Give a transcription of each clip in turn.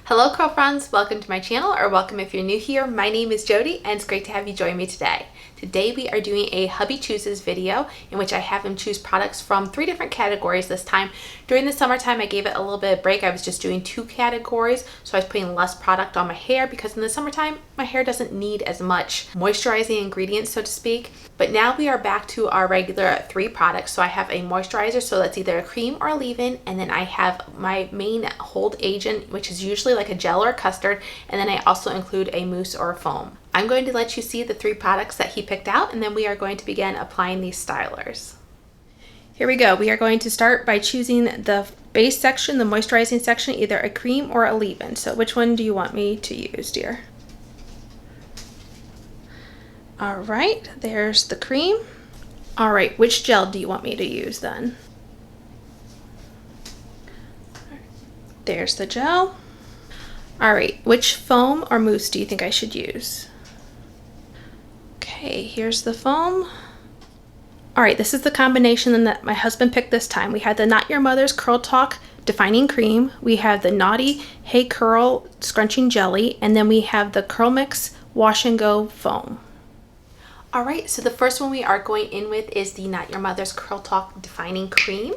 Hello curl friends, welcome to my channel, or welcome if you're new here. My name is Jody and it's great to have you join me today. Today we are doing a Hubby Chooses video in which I have him choose products from 3 different categories this time. During the summertime I gave it a little bit of break. I was just doing 2 categories, so I was putting less product on my hair because in the summertime my hair doesn't need as much moisturizing ingredients, so to speak. But now we are back to our regular 3 products. So I have a moisturizer, so that's either a cream or a leave-in, and then I have my main hold agent, which is usually like a gel or a custard, and then I also include a mousse or a foam. I'm going to let you see the 3 products that he picked out, and then we are going to begin applying these stylers. Here we go. We are going to start by choosing the base section, the moisturizing section, either a cream or a leave-in. So which one do you want me to use, dear? All right, there's the cream. All right, which gel do you want me to use then? There's the gel. All right, which foam or mousse do you think I should use? Okay, here's the foam. All right, this is the combination that my husband picked this time. We had the Not Your Mother's Curl Talk Defining Cream. We have the Naughty Hey Curl Scrunching Jelly, and then we have the Curl Mix Wash and Go Foam. All right, so the first one we are going in with is the Not Your Mother's Curl Talk Defining Cream.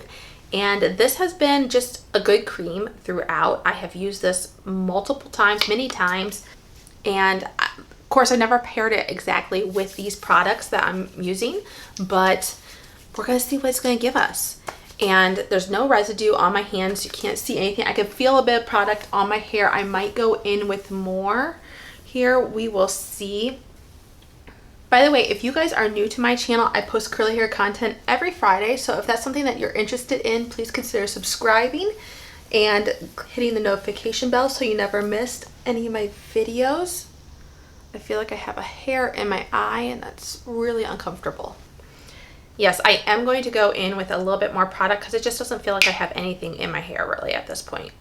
And this has been just a good cream throughout. I have used this multiple times, many times. And of course, I never paired it exactly with these products that I'm using, but we're gonna see what it's gonna give us. And there's no residue on my hands. You can't see anything. I can feel a bit of product on my hair. I might go in with more here. We will see. By the way, if you guys are new to my channel, I post curly hair content every Friday. So if that's something that you're interested in, please consider subscribing and hitting the notification bell so you never missed any of my videos. I feel like I have a hair in my eye and that's really uncomfortable. Yes, I am going to go in with a little bit more product because it just doesn't feel like I have anything in my hair really at this point.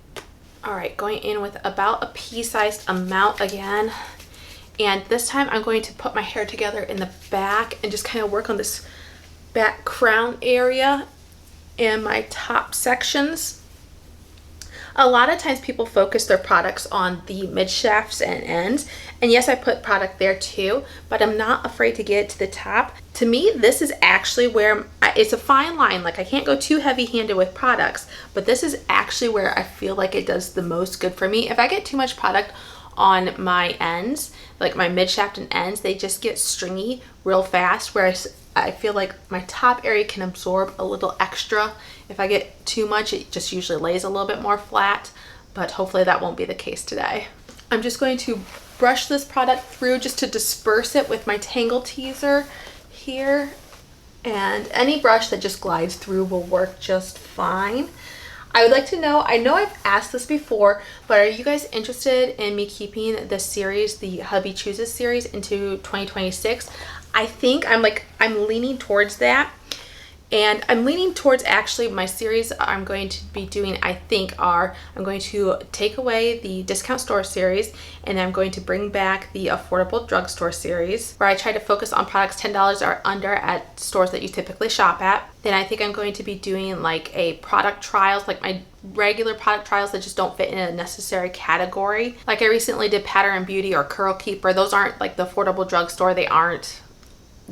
All right, going in with about a pea-sized amount again. And this time I'm going to put my hair together in the back and just kind of work on this back crown area and my top sections. A lot of times people focus their products on the mid shafts and ends. And yes, I put product there too, but I'm not afraid to get to the top. To me, this is actually where it's a fine line. Like I can't go too heavy handed with products, but this is actually where I feel like it does the most good for me. If I get too much product on my ends, like my mid shaft and ends, they just get stringy real fast, whereas I feel like my top area can absorb a little extra. If I get too much, it just usually lays a little bit more flat, but hopefully that won't be the case today. I'm just going to brush this product through just to disperse it with my Tangle Teaser here, and any brush that just glides through will work just fine. I would like to know, I know I've asked this before, but are you guys interested in me keeping this series, the Hubby Chooses series, into 2026? I think I'm leaning towards that. And I'm leaning towards actually my series I'm going to be doing, I think, I'm going to take away the discount store series and I'm going to bring back the affordable drugstore series where I try to focus on products $10 or under at stores that you typically shop at. Then I think I'm going to be doing like a product trials, like my regular product trials that just don't fit in a necessary category. Like I recently did Pattern Beauty or Curl Keeper. Those aren't like the affordable drugstore. They aren't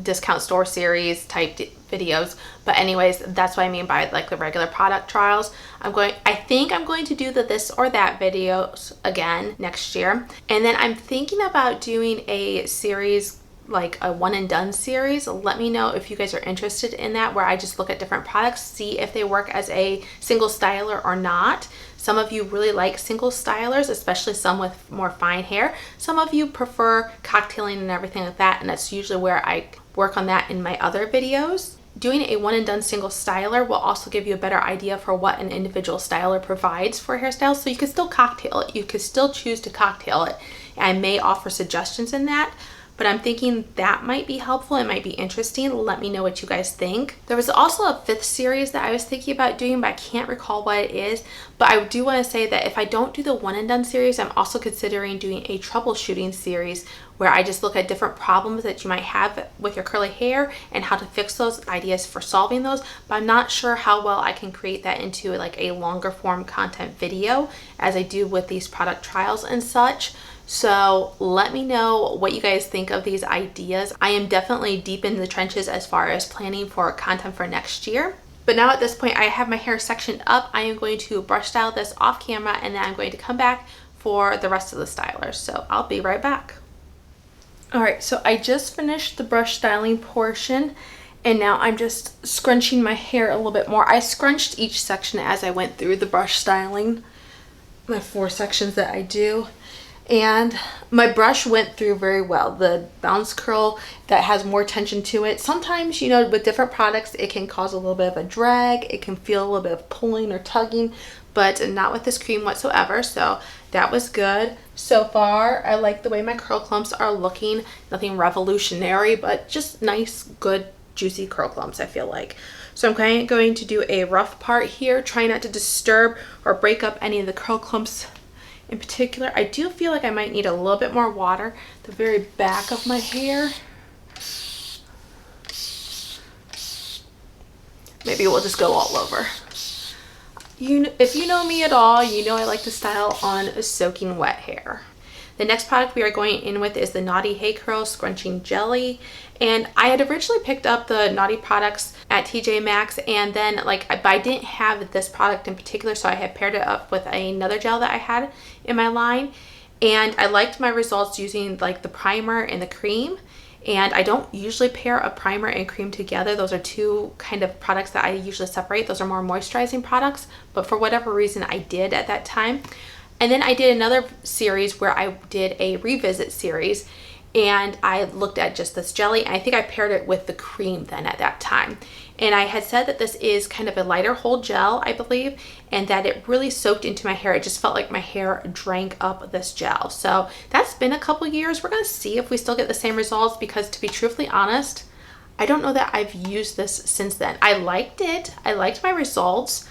discount store series type videos, but anyways, that's what I mean by like the regular product trials. I think I'm going to do the this or that videos again next year, and then I'm thinking about doing a series like a one and done series. Let me know if you guys are interested in that, where I just look at different products, see if they work as a single styler or not. Some of you really like single stylers, especially some with more fine hair. Some of you prefer cocktailing and everything like that, and that's usually where I work on that in my other videos. Doing a one and done single styler will also give you a better idea for what an individual styler provides for hairstyles. So you can still cocktail it. You could still choose to cocktail it. I may offer suggestions in that, but I'm thinking that might be helpful. It might be interesting. Let me know what you guys think. There was also a 5th series that I was thinking about doing, but I can't recall what it is. But I do want to say that if I don't do the one and done series, I'm also considering doing a troubleshooting series where I just look at different problems that you might have with your curly hair and how to fix those, ideas for solving those. But I'm not sure how well I can create that into like a longer form content video as I do with these product trials and such. So let me know what you guys think of these ideas. I am definitely deep in the trenches as far as planning for content for next year. But now at this point, I have my hair sectioned up. I am going to brush style this off camera, and then I'm going to come back for the rest of the stylers. So I'll be right back. All right, so I just finished the brush styling portion, and now I'm just scrunching my hair a little bit more. I scrunched each section as I went through the brush styling, my 4 sections that I do. And my brush went through very well. The bounce curl that has more tension to it. Sometimes, you know, with different products, it can cause a little bit of a drag. It can feel a little bit of pulling or tugging, but not with this cream whatsoever. So that was good. So far, I like the way my curl clumps are looking. Nothing revolutionary, but just nice, good, juicy curl clumps, I feel like. So I'm going to do a rough part here. Try not to disturb or break up any of the curl clumps. In particular, I do feel like I might need a little bit more water the very back of my hair. Maybe we'll just go all over. If you know me at all, you know I like to style on soaking wet hair. The next product we are going in with is the Naughty Hey Curl Scrunching Jelly. And I had originally picked up the Naughty products at TJ Maxx, and then I didn't have this product in particular, so I had paired it up with another gel that I had in my line. And I liked my results using like the primer and the cream. And I don't usually pair a primer and cream together. Those are 2 kind of products that I usually separate. Those are more moisturizing products, but for whatever reason I did at that time. And then I did another series where I did a revisit series, and I looked at just this jelly, and I think I paired it with the cream then at that time. And I had said that this is kind of a lighter hold gel, I believe, and that it really soaked into my hair. It just felt like my hair drank up this gel. So that's been a couple years. We're gonna see if we still get the same results, because to be truthfully honest, I don't know that I've used this since then. I liked it, I liked my results,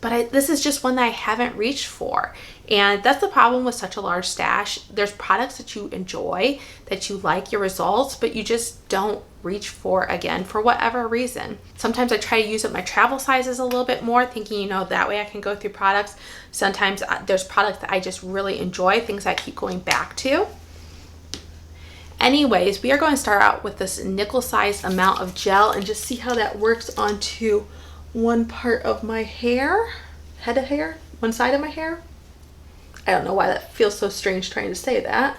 but this is just one that I haven't reached for. And that's the problem with such a large stash. There's products that you enjoy, that you like your results, but you just don't reach for again for whatever reason. Sometimes I try to use up my travel sizes a little bit more, thinking, you know, that way I can go through products. Sometimes there's products that I just really enjoy, things I keep going back to. Anyways, we are going to start out with this nickel-sized amount of gel and just see how that works onto one part of my hair, head of hair, one side of my hair. I don't know why that feels so strange trying to say that.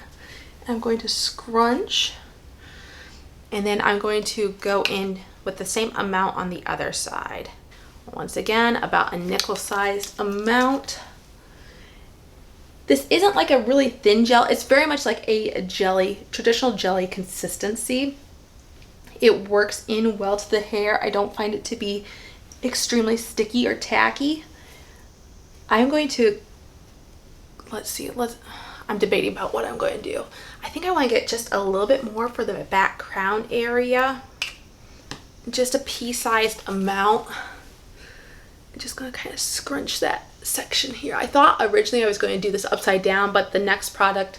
I'm going to scrunch, and then I'm going to go in with the same amount on the other side. Once again, about a nickel-sized amount. This isn't like a really thin gel. It's very much like a jelly, traditional jelly consistency. It works in well to the hair. I don't find it to be extremely sticky or tacky. I'm going to, I'm debating about what I'm going to do. I think I want to get just a little bit more for the back crown area. Just a pea-sized amount. I'm just going to kind of scrunch that section here. I thought originally I was going to do this upside down, but the next product,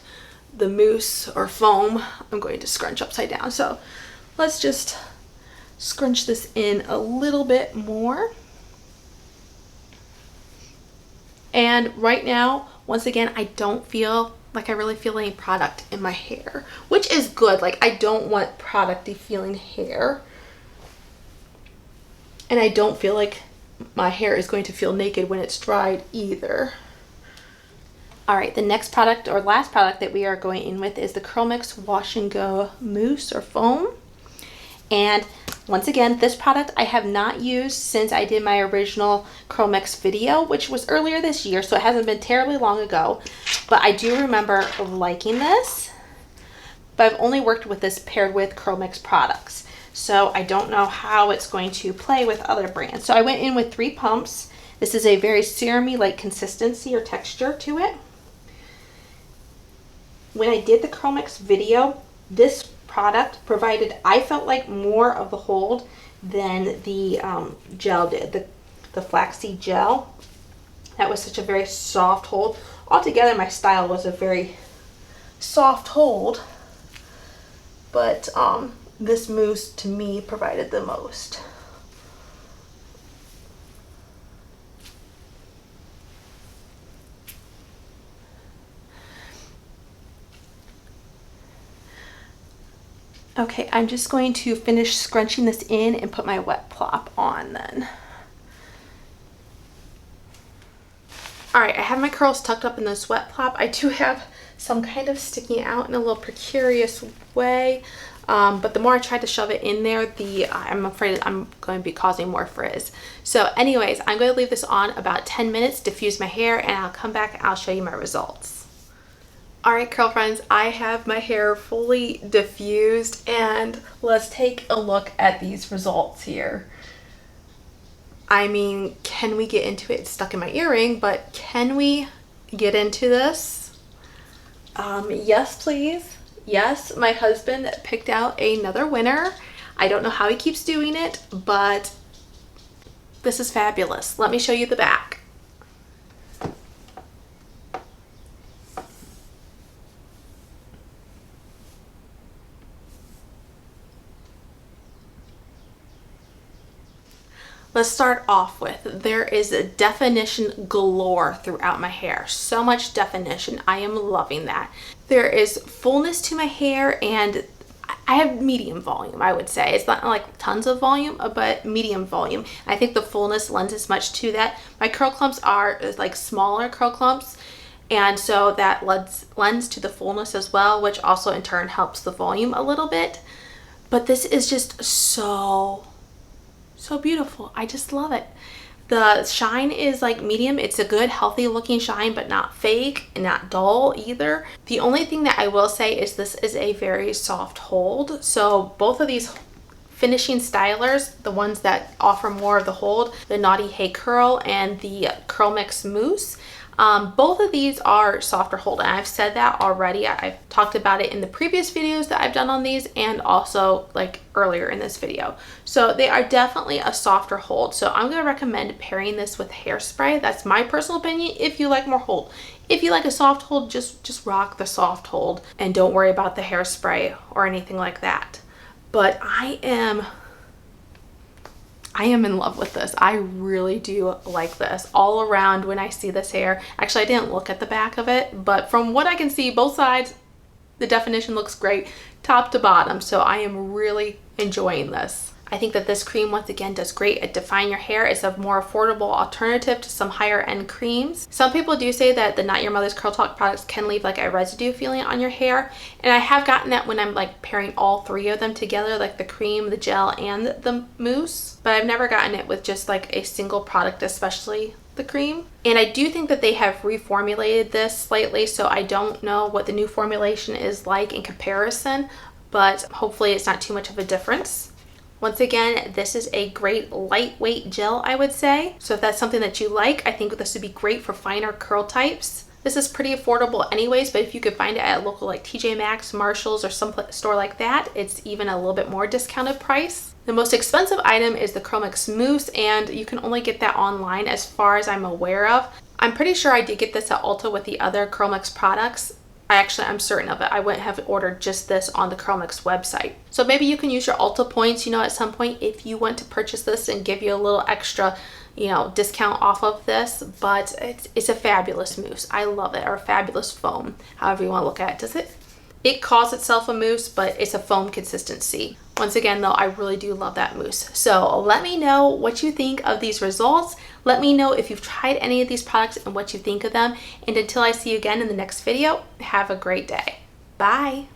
the mousse or foam, I'm going to scrunch upside down. So let's just scrunch this in a little bit more. And right now, once again, I don't feel like I really feel any product in my hair, which is good. Like, I don't want producty feeling hair. And I don't feel like my hair is going to feel naked when it's dried either. All right, the next product or last product that we are going in with is the Curl Mix Wash and Go Mousse or Foam. And once again, this product I have not used since I did my original Curl Mix video, which was earlier this year, so it hasn't been terribly long ago. But I do remember liking this, but I've only worked with this paired with Curl Mix products. So I don't know how it's going to play with other brands. So I went in with 3 pumps. This is a very serumy like consistency or texture to it. When I did the Curl Mix video, this product provided, I felt like, more of the hold than the gel did, the flaxseed gel. That was such a very soft hold. Altogether, my style was a very soft hold, but this mousse to me provided the most. Okay, I'm just going to finish scrunching this in and put my wet plop on then. All right, I have my curls tucked up in this wet plop. I do have some kind of sticking out in a little precarious way, but the more I try to shove it in there, I'm afraid I'm going to be causing more frizz. So anyways, I'm going to leave this on about 10 minutes, diffuse my hair, and I'll come back and I'll show you my results. All right, curl friends, I have my hair fully diffused, and let's take a look at these results here. I mean, can we get into it? It's stuck in my earring, but can we get into this? Yes, please. Yes, my husband picked out another winner. I don't know how he keeps doing it, but this is fabulous. Let me show you the back. Let's start off with, there is a definition galore throughout my hair. So much definition. I am loving that. There is fullness to my hair, and I have medium volume, I would say. It's not like tons of volume, but medium volume. I think the fullness lends as much to that. My curl clumps are like smaller curl clumps, and so that lends to the fullness as well, which also in turn helps the volume a little bit. But this is just so beautiful. I just love it. The shine is like medium. It's a good, healthy looking shine, but not fake and not dull either. The only thing that I will say is this is a very soft hold. So both of these finishing stylers, the ones that offer more of the hold, the Naughty Hey Curl and the Curl Mix Mousse, both of these are softer hold, and I've said that already. I've talked about it in the previous videos that I've done on these, and also like earlier in this video. So they are definitely a softer hold. So I'm going to recommend pairing this with hairspray. That's my personal opinion. If you like more hold, if you like a soft hold, just rock the soft hold and don't worry about the hairspray or anything like that. But I am in love with this. I really do like this all around. When I see this hair, actually I didn't look at the back of it, but from what I can see, both sides, the definition looks great top to bottom. So I am really enjoying this. I think that this cream once again does great at defining your hair. It's a more affordable alternative to some higher end creams. Some people do say that the Not Your Mother's Curl Talk products can leave like a residue feeling on your hair, and I have gotten that when I'm like pairing all three of them together, like the cream, the gel, and the mousse, but I've never gotten it with just like a single product, especially the cream. And I do think that they have reformulated this slightly, so I don't know what the new formulation is like in comparison, but hopefully it's not too much of a difference. Once again, this is a great lightweight gel, I would say. So if that's something that you like, I think this would be great for finer curl types. This is pretty affordable anyways, but if you could find it at a local like TJ Maxx, Marshall's, or some store like that, it's even a little bit more discounted price. The most expensive item is the Curl Mix Mousse, and you can only get that online as far as I'm aware of. I'm pretty sure I did get this at Ulta with the other Curl Mix products. I'm certain of it. I wouldn't have ordered just this on the Curl Mix website. So maybe you can use your Ulta points, at some point if you want to purchase this and give you a little extra, discount off of this. But it's a fabulous mousse. I love it. Or a fabulous foam, however you want to look at it. It calls itself a mousse, but it's a foam consistency. Once again, though, I really do love that mousse. So let me know what you think of these results. Let me know if you've tried any of these products and what you think of them. And until I see you again in the next video, have a great day. Bye.